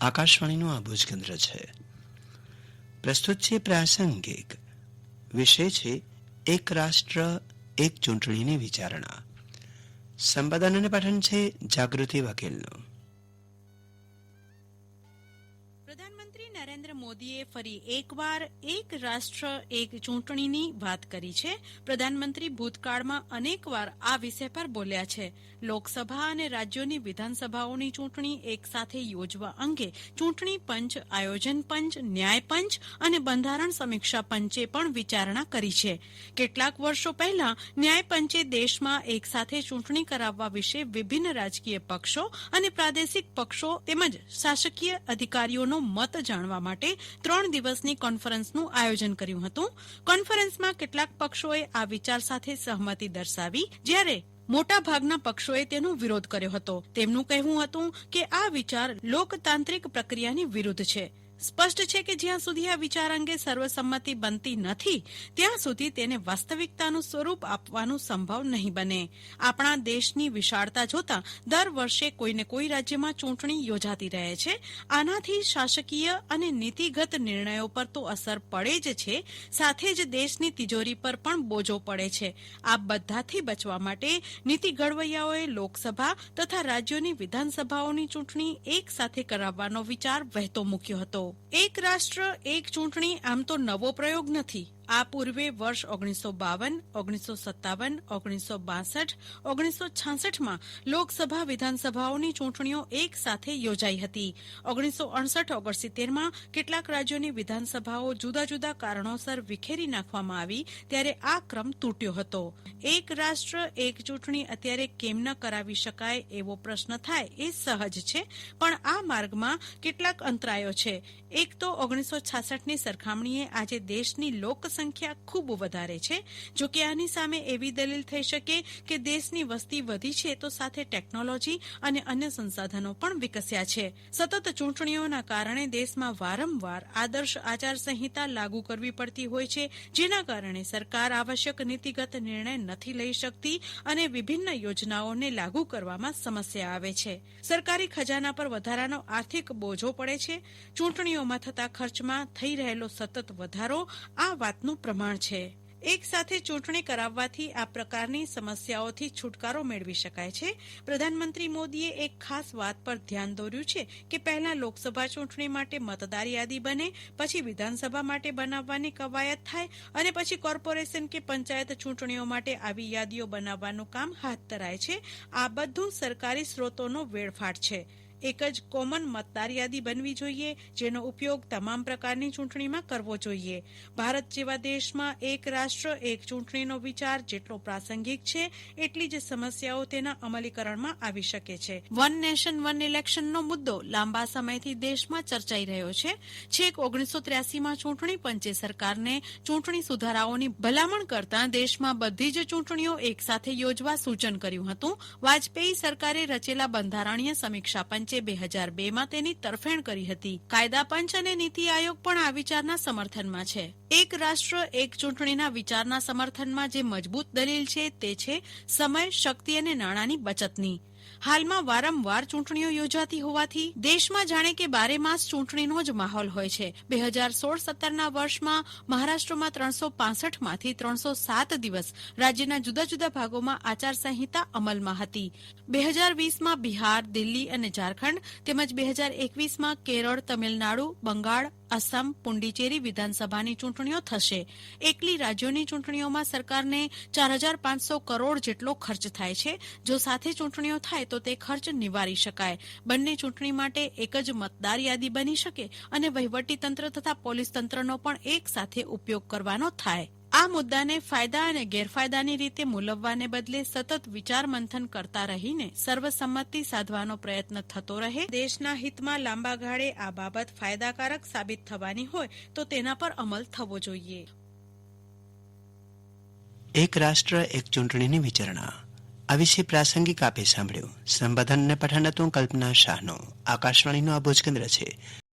આકાશવાણીનું આ ભુજ કેન્દ્ર છે. પ્રસ્તુત છે પ્રાસંગિક. વિષય છે એક રાષ્ટ્ર એક ચૂંટણીની વિચારણા. સંપાદન અને પઠન છે જાગૃતિ વકીલનું. પ્રધાનમંત્રી નરેન્દ્ર મોદીએ ફરી એકવાર એક રાષ્ટ્ર એક ચૂંટણીની વાત કરી છે. પ્રધાનમંત્રી ભૂતકાળમાં અનેકવાર આ વિષય પર બોલ્યા છે. લોકસભા અને રાજ્યોની વિધાનસભાઓની ચૂંટણી એક સાથે યોજવા અંગે ચૂંટણી પંચ, આયોજન પંચ, ન્યાય પંચ અને બંધારણ સમીક્ષા પંચે પણ વિચારણા કરી છે. કેટલાક વર્ષો પહેલા ન્યાય પંચે દેશમાં એક સાથે ચૂંટણી કરાવવા વિશે વિભિન્ન રાજકીય પક્ષો અને પ્રાદેશિક પક્ષો તેમજ શાસકીય અધિકારીઓનો મત જાણવા માટે 3 દિવસની કોન્ફરન્સનું આયોજન કર્યું હતું. કોન્ફરન્સમાં કેટલાક પક્ષોએ આ વિચાર સાથે સહમતિ દર્શાવી, જ્યારે મોટાભાગના પક્ષોએ તેનો વિરોધ કર્યો હતો. તેમનું કહેવું હતું કે આ વિચાર લોકતાંત્રિક પ્રક્રિયાની વિરુદ્ધ છે. સ્પષ્ટ છે કે જ્યાં સુધી આ વિચાર અંગે સર્વસંમતિ બનતી નથી ત્યાં સુધી તેને વાસ્તવિકતાનું સ્વરૂપ આપવાનું સંભવ નહીં બને. આપણા દેશની વિશાળતા જોતા દર વર્ષે કોઈને કોઈ રાજ્યમાં ચૂંટણી યોજાતી રહે છે. આનાથી શાસકીય અને નીતિગત નિર્ણયો પર તો અસર પડે જ છે, સાથે જ દેશની તિજોરી પર પણ બોજો પડે છે. આ બધાથી બચવા માટે નીતિ ઘડવૈયાઓએ લોકસભા તથા રાજ્યોની વિધાનસભાઓની ચૂંટણી એક સાથે કરાવવાનો વિચાર વહેતો મૂક્યો હતો. એક રાષ્ટ્ર એક ચૂંટણી આમ તો નવો પ્રયોગ નથી. આ પૂર્વે વર્ષ 1952, 1957, 1962, 1966માં લોકસભા વિધાનસભાઓની ચૂંટણીઓ એક સાથે યોજાઈ હતી. 1968-1970માં કેટલાક રાજ્યોની વિધાનસભાઓ જુદા જુદા કારણોસર વિખેરી નાખવામાં આવી ત્યારે આ ક્રમ તૂટ્યો હતો. એક રાષ્ટ્ર એક ચૂંટણી અત્યારે કેમ ન કરાવી શકાય એવો પ્રશ્ન થાય એ સહજ છે, પણ આ માર્ગમાં કેટલાક અંતરાયો છે. એક તો 1966ની સરખામણીએ આજે દેશની લોકસંખ્યા ખૂબ વધારે છે. જો કે આની સામે એવી દલીલ થઈ શકે કે દેશની વસ્તી વધી છે તો સાથે ટેકનોલોજી અને અન્ય સંસાધનો પણ વિકસ્યા છે. સતત ચૂંટણીઓના કારણે દેશમાં વારંવાર આદર્શ આચારસંહિતા લાગુ કરવી પડતી હોય છે, જેના કારણે સરકાર આવશ્યક નીતિગત નિર્ણય નથી લઈ શકતી અને વિભિન્ન યોજનાઓને લાગુ કરવામાં સમસ્યા આવે છે. સરકારી ખજાના પર વધારાનો આર્થિક બોજો પડે છે. ચૂંટણીઓમાં થતા ખર્ચમાં થઈ રહેલો સતત વધારો આ વાતનું પ્રમાણ છે. એક સાથે ચૂંટણી કરાવવાથી આ પ્રકારની સમસ્યાઓથી છુટકારો મેળવી શકાય છે. પ્રધાનમંત્રી મોદીએ એક ખાસ વાત પર ધ્યાન દોર્યું છે કે પહેલા લોકસભા ચૂંટણી માટે મતદાર યાદી બને, પછી વિધાનસભા માટે બનાવવાની કવાયત થાય અને પછી કોર્પોરેશન કે પંચાયત ચૂંટણીઓ માટે આવી યાદીઓ બનાવવાનું કામ હાથ ધરાય છે. આ બધું સરકારી સ્ત્રોતોનો વેડફાટ છે. એક જ કોમન મતદાર યાદી બનવી જોઈએ, જેનો ઉપયોગ તમામ પ્રકારની ચૂંટણીમાં કરવો જોઈએ. ભારત જેવા દેશમાં એક રાષ્ટ્ર એક ચૂંટણીનો વિચાર જેટલો પ્રાસંગિક છે એટલી જ સમસ્યાઓ તેના અમલીકરણમાં આવી શકે છે. વન નેશન વન ઇલેક્શનનો મુદ્દો લાંબા સમયથી દેશમાં ચર્ચાઈ રહ્યો છે. છેક 1983માં ચૂંટણી પંચે સરકારને ચૂંટણી સુધારાઓની ભલામણ કરતા દેશમાં બધી જ ચૂંટણીઓ એક સાથે યોજવા સૂચન કર્યું હતું. વાજપેયી સરકારે રચેલા બંધારણીય સમીક્ષા પંચે 2002માં તેની તરફેણ કરી હતી. કાયદા પંચ અને નીતિ આયોગ પણ આ વિચારના સમર્થનમાં છે. એક રાષ્ટ્ર એક ચૂંટણીના વિચારના સમર્થનમાં જે મજબૂત દલીલ છે તે છે સમય, શક્તિ અને નાણાંની બચતની. હાલમાં વારંવાર ચૂંટણીઓ યોજાતી હોવાથી દેશમાં જાણે કે બારે માસ ચૂંટણીનો જ માહોલ હોય છે. 2016-17ના વર્ષમાં મહારાષ્ટ્રમાં 365માંથી 307 દિવસ રાજ્યના જુદા જુદા ભાગોમાં આચારસંહિતા અમલમાં હતી. 2020માં બિહાર, દિલ્હી અને ઝારખંડ તેમજ 2021માં કેરળ, તમિલનાડુ, બંગાળ, અસમ, પુડ્ડુચેરી વિધાનસભાની ચૂંટણીઓ થશે. એકલી રાજ્યોની ચૂંટણીઓમાં સરકારને 4,500 કરોડ જેટલો ખર્ચ થાય છે. જો સાથે ચૂંટણીઓ થાય તો તે ખર્ચ નિવારી શકાય. બંને ચૂંટણી માટે એક જ મતદાર યાદી બની શકે અને વહીવટીતંત્ર તથા પોલીસ તંત્રનો પણ એક સાથે ઉપયોગ કરવાનો થાય. આ મુદ્દાને ફાયદા અને ગેરફાયદાની રીતે મૂલવવાને બદલે સતત વિચાર મંથન કરતા રહીને સર્વસંમતિ સાધવાનો પ્રયત્ન થતો રહે. દેશના હિતમાં લાંબા ગાળે આ બાબત ફાયદાકારક સાબિત થવાની હોય તો તેના પર અમલ થવો જોઈએ. એક રાષ્ટ્ર એક ચૂંટણીની વિચારણા. આ વિશે પ્રાસંગિક આપે સાંભળ્યું. સંપાદન અને પઠન હતું કલ્પના શાહનું. આકાશવાણીનું આ ભુજ કેન્દ્ર છે.